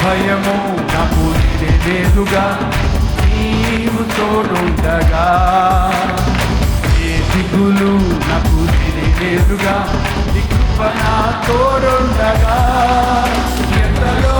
భయము నాకు లేదుగా, నీవు తోడుండగా. ఏ దిగులు నాకు లేదుగా, నీ కృప నా తోడుండగా. ఎంతలో